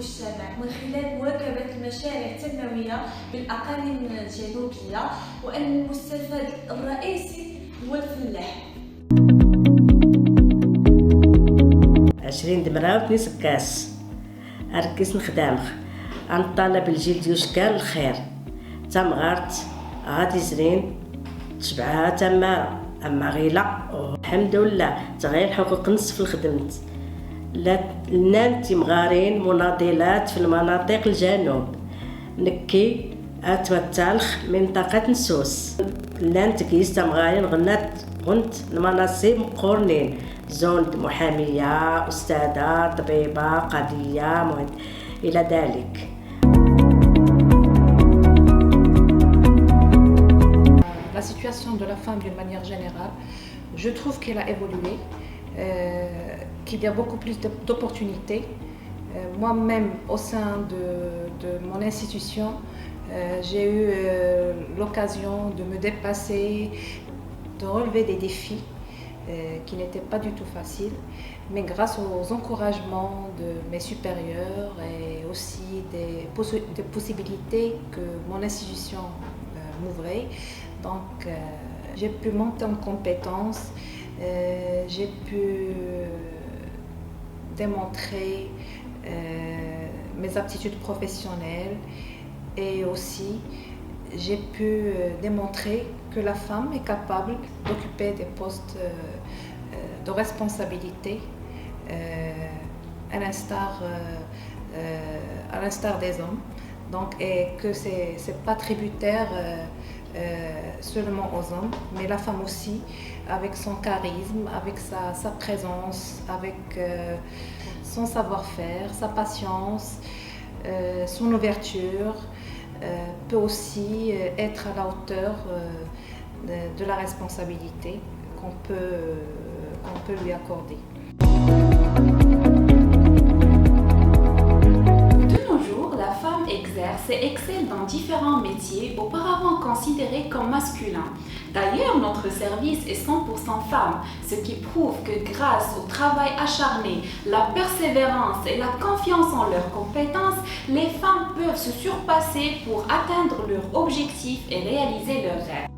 المجتمع من خلال مواكبة المشاريع التنموية بالأقاليم الجنوبية، وأن المستفاد الرئيسي هو الفلاح. 20 دمرة و2 سكاس أركز نخدامخ غنطالب الجيل ديوش كاع الخير تمغارت غادي زرين تشبعها تما أما غيلا الحمد لله تغير حقوق النص في الخدمت لنا تمغارين مناضلات في المناطق الجنوب نكي أتوتالخ منطقة نسوس لان تكيس تمغارين غنت المناصب مقورنين زون محامية أستاذة طبيبة قاضية إلى ذلك. La situation de la femme d'une manière générale, je trouve qu'elle a évolué, qu'il y a beaucoup plus d'opportunités. Moi-même, au sein de mon institution, j'ai eu l'occasion de me dépasser, de relever des défis qui n'étaient pas du tout faciles, mais grâce aux encouragements de mes supérieurs et aussi des possibilités que mon institution m'ouvrait. Donc j'ai pu monter en compétences, j'ai pu démontrer mes aptitudes professionnelles et aussi j'ai pu démontrer que la femme est capable d'occuper des postes de responsabilité à l'instar des hommes. Donc, et que c'est pas tributaire seulement aux hommes, mais la femme aussi, avec son charisme, avec sa présence, avec son savoir-faire, sa patience, son ouverture, peut aussi être à la hauteur de la responsabilité qu'on peut lui accorder. De nos jours, la femme exerce et excelle dans différents métiers auparavant considérés comme masculins. D'ailleurs, notre service est 100% femmes, ce qui prouve que grâce au travail acharné, la persévérance et la confiance en leurs compétences, les femmes peuvent se surpasser pour atteindre leurs objectifs et réaliser leurs rêves.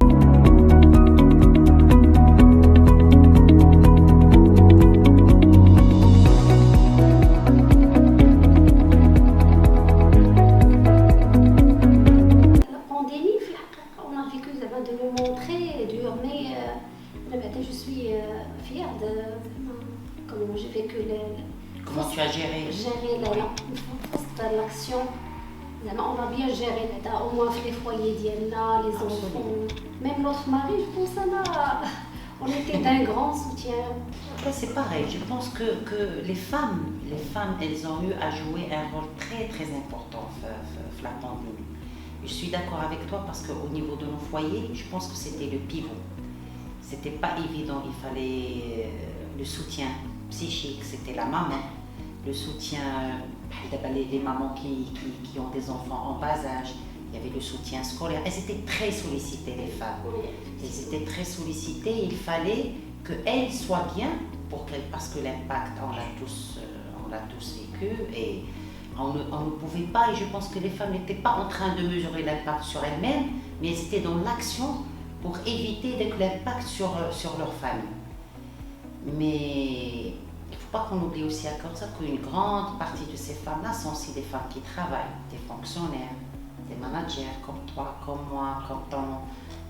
Je suis fière de comment j'ai vécu comment tu as géré l'action. On a bien géré au moins les foyers d'Iena, les enfants. Même notre mari, je pense on était d'un grand soutien. C'est pareil, je pense que les femmes, elles ont eu à jouer un rôle très très important dans la pandémie. Je suis d'accord avec toi parce qu'au niveau de nos foyers, je pense que c'était le pivot. C'était pas évident, il fallait le soutien psychique, c'était la maman, le soutien, les mamans qui ont des enfants en bas âge, il y avait le soutien scolaire. Elles étaient très sollicitées, les femmes. Elles étaient très sollicitées, il fallait qu'elles soient bien, parce que l'impact, on l'a tous vécu et on ne pouvait pas, et je pense que les femmes n'étaient pas en train de mesurer l'impact sur elles-mêmes, mais elles étaient dans l'action pour éviter l'impact sur leur famille. Mais il ne faut pas qu'on oublie aussi à comme ça qu'une grande partie de ces femmes-là sont aussi des femmes qui travaillent, des fonctionnaires, des managers comme toi, comme moi, comme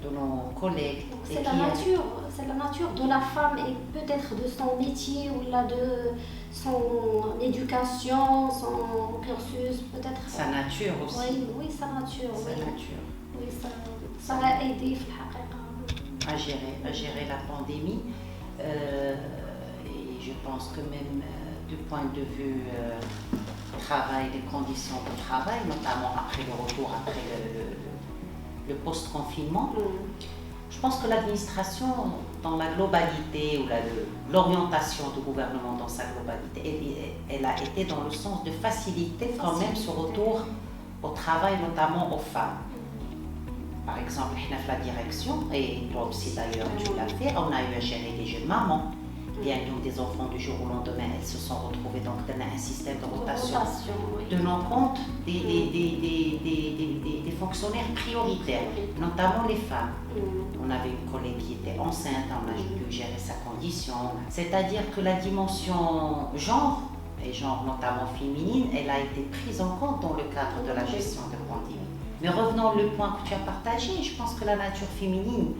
de nos collègues. C'est la nature de la femme et peut-être de son métier ou là de son éducation, son cursus, peut-être. Sa nature aussi. Oui, sa nature. Oui, ça a aidé à gérer la pandémie. Et je pense que même du point de vue travail, des conditions de travail, notamment après le retour, après le post-confinement, je pense que l'administration, dans la globalité, ou l'orientation du gouvernement dans sa globalité, elle a été dans le sens de faciliter quand même ce retour au travail, notamment aux femmes. Par exemple, la direction, et toi aussi d'ailleurs tu l'as fait, on a eu à gérer les jeunes mamans Bien, ils ont des enfants du jour au lendemain, elles se sont retrouvées dans un système de rotation. Oui. Tenant compte des fonctionnaires prioritaires, notamment les femmes. On avait une collègue qui était enceinte, on a dû gérer sa condition. C'est-à-dire que la dimension genre, et genre notamment féminine, elle a été prise en compte dans le cadre de la gestion de pandémie. Mais revenons au point que tu as partagé, je pense que la nature féminine,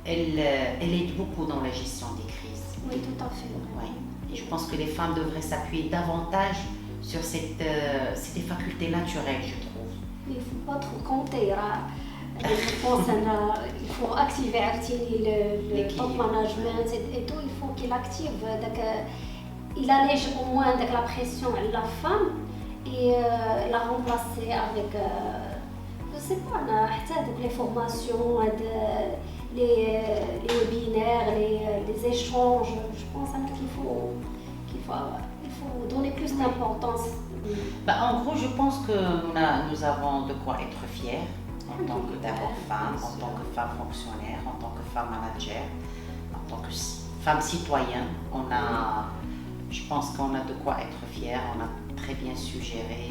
elle aide beaucoup dans la gestion des crises. Oui, tout à fait. Oui. Et je pense que les femmes devraient s'appuyer davantage sur ces facultés naturelles, je trouve. Il ne faut pas trop compter. Je pense qu'il faut activer le top management et tout. Il faut qu'il active. Il allège au moins la pression à la femme et la remplacer avec, je ne sais pas, les formations, les webinaires, les échanges. Je pense qu'il faut donner plus d'importance. En gros, je pense que nous avons de quoi être fiers en tant que d'abord femme, en tant que femme fonctionnaire, en tant que femme manager, en tant que femme citoyenne. Je pense qu'on a de quoi être fiers, on a très bien suggéré.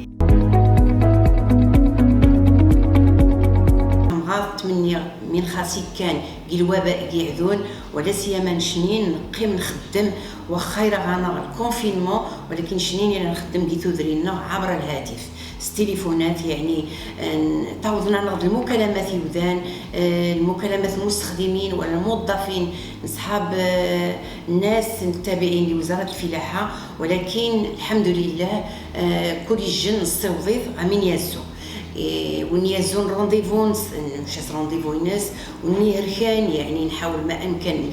تمني من خاصي كان الوباء يعذون ولا سيما شنين نقي نخدم واخا رانا الكونفينمون ولكن شنين انا نخدم كيتودرينا عبر الهاتف ستيليفونات يعني تعوضنا ناخذ المكالمات يودان المكالمات المستخدمين ولا الموظفين نصحاب الناس التابعين لوزاره الفلاحه ولكن الحمد لله كل جن التوظيف عامين يازو ونيازون رونديفو مشات رونديفو الناس ونيركان يعني نحاول ما امكن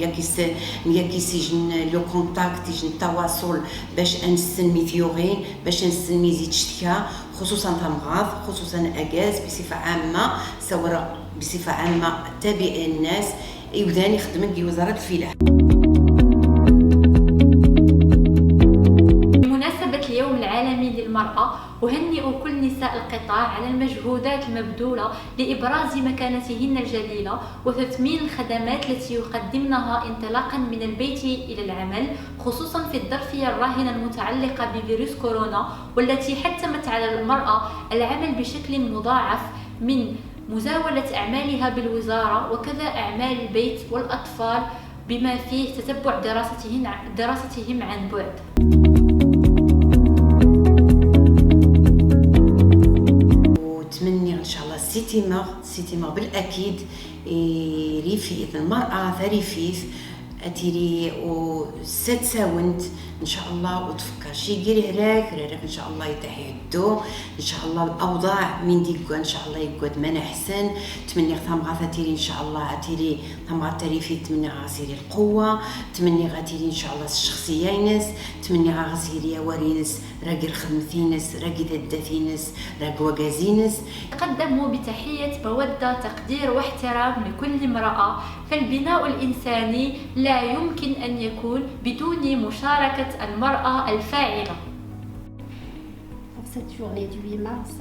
نياكيس يجن لو كونتاكت يجن التواصل باش انسن ميثيوغين باش انسن ميزيت شتكا خصوصا تمغاض خصوصا اكاز بصفه عامه سواء بصفه عامه تابع الناس يبدان يخدم في وزاره الفلاحه. بمناسبة اليوم العالمي للمرأة أهنئ كل نساء القطاع على المجهودات المبذولة لإبراز مكانتهن الجليلة وتثمين الخدمات التي يقدمنها انطلاقا من البيت إلى العمل خصوصا في الظرفية الراهنة المتعلقة بفيروس كورونا والتي حتمت على المرأة العمل بشكل مضاعف من مزاولة أعمالها بالوزارة وكذا أعمال البيت والأطفال بما فيه تتبع دراستهم عن بعد. وتمني ان شاء الله سيتيمار بالاكيد ريفيث المراه ريفيث اتيري وست ساونت ان شاء الله وتفكر شي يجري راك ان شاء الله يتحي يدو ان شاء الله الاوضاع من ديكو ان شاء الله يقعد من احسن تمني ثمغا تيري ان شاء الله تيري ثمغا تريفي تمني غاسيري القوه تمني غاتيري ان شاء الله الشخصيه ينس تمني غاسيري ورينس راقي خدمتينس راقي دداتينس راقي وكازينس. تقدموا بتحيه موده تقدير واحترام لكل امراه فالبناء الانساني لا يمكن ان يكون بدون مشاركه المرأة الفاعلة. Pour cette journée du 8 mars,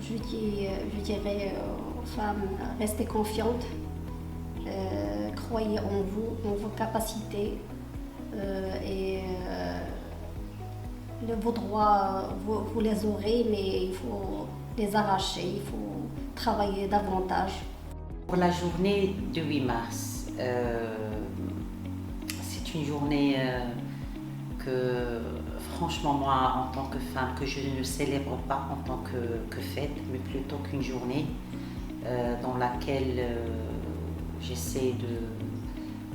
je dirais aux femmes, restez confiantes, croyez en vous, en vos capacités et vos droits, vous les aurez, mais il faut les arracher, il faut travailler davantage. Pour la journée du 8 mars, c'est une journée que franchement moi en tant que femme que je ne célèbre pas en tant que fête mais plutôt qu'une journée dans laquelle j'essaie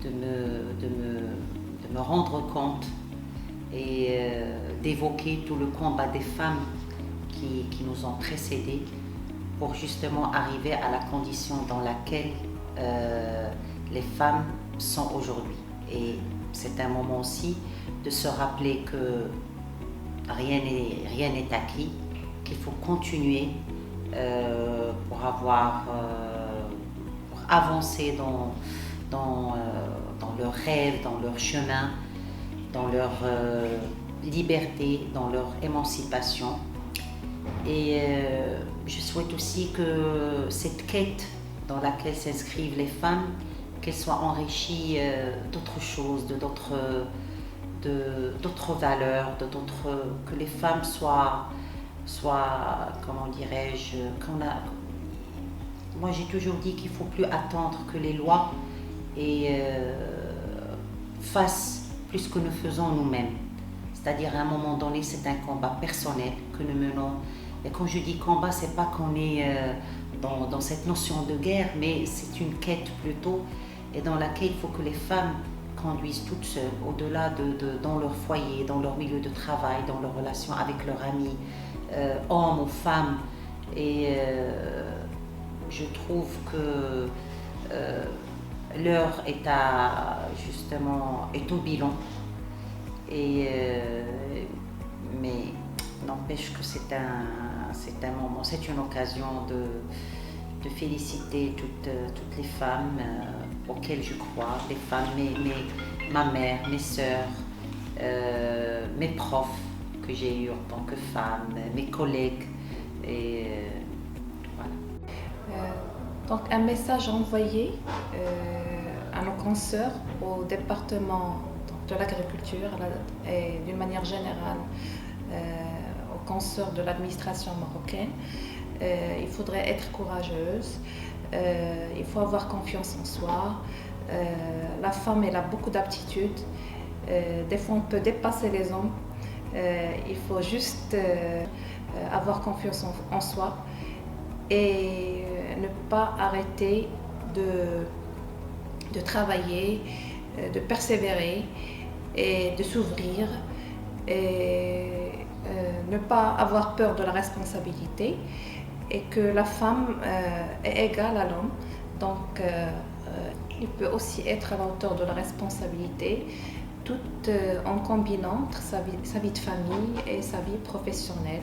de me rendre compte et d'évoquer tout le combat des femmes qui nous ont précédés pour justement arriver à la condition dans laquelle les femmes sont aujourd'hui. Et c'est un moment aussi de se rappeler que rien n'est acquis, qu'il faut continuer pour avancer dans leurs rêves, dans leur chemin, dans leur liberté, dans leur émancipation. Et je souhaite aussi que cette quête dans laquelle s'inscrivent les femmes, qu'elle soit enrichie d'autres choses, d'autres valeurs, que les femmes soient comment dirais-je, moi j'ai toujours dit qu'il ne faut plus attendre que les lois fassent plus que nous faisons nous-mêmes. C'est-à-dire à un moment donné, c'est un combat personnel que nous menons. Et quand je dis combat, c'est pas qu'on est dans cette notion de guerre, mais c'est une quête plutôt, et dans laquelle il faut que les femmes conduisent toutes seules, au-delà dans leur foyer, dans leur milieu de travail, dans leurs relations avec leurs amis, hommes ou femmes. Et je trouve que l'heure est au bilan. Mais n'empêche que c'est un moment, c'est une occasion de féliciter toutes les femmes auxquelles je crois, les femmes, ma mère, mes sœurs, mes profs que j'ai eus en tant que femme, mes collègues. Et voilà. Donc un message envoyé à nos consoeurs au département de l'agriculture et d'une manière générale aux consoeurs de l'administration marocaine. Il faudrait être courageuse, il faut avoir confiance en soi. La femme, elle a beaucoup d'aptitudes. Des fois, on peut dépasser les hommes. Il faut juste avoir confiance en soi et ne pas arrêter de travailler, de persévérer et de s'ouvrir et ne pas avoir peur de la responsabilité et que la femme est égale à l'homme. Donc il peut aussi être à la hauteur de la responsabilité tout en combinant sa vie de famille et sa vie professionnelle.